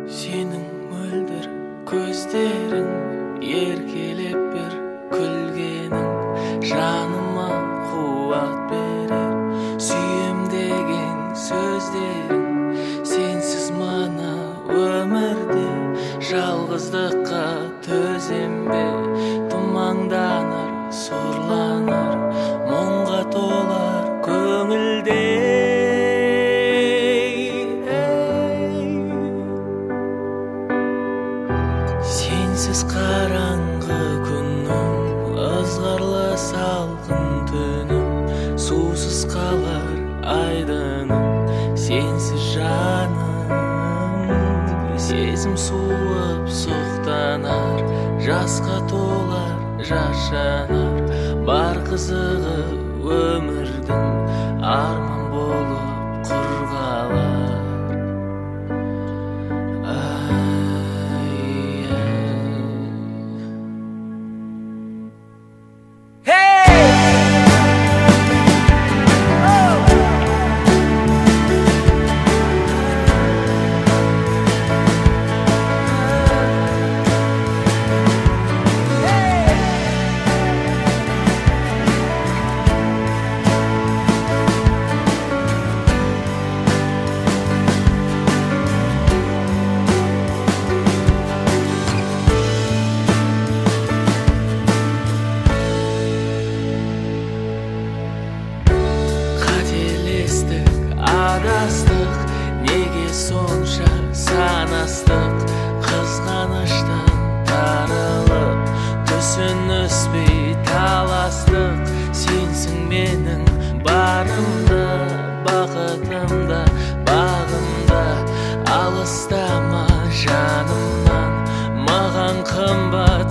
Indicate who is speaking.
Speaker 1: Сенің мөлдір көздерің, еркелеп бір күлгенің жаныма қуат берер. Сүйем деген сөздерің, сенсіз мана өмірде жалғыздыққа төзем бе? Тұманданар, сорланар, мұңға толар көңілде. Сенсіз қараңғы күнім, ызғарлы салқын түнім, сусыз қалар айдыным, сенсіз жаным. Сезім суып сұқтанар, жасқа толар жас жанар, бар қызығы өмірдің арман болып құр қалар. Адастық, неге сонша санастық, қызғаныштан тарылып, түсініспей таластық. Сенсің менің барымда, бақытымда, бағымда, алыстама жанымнан, маған қымбат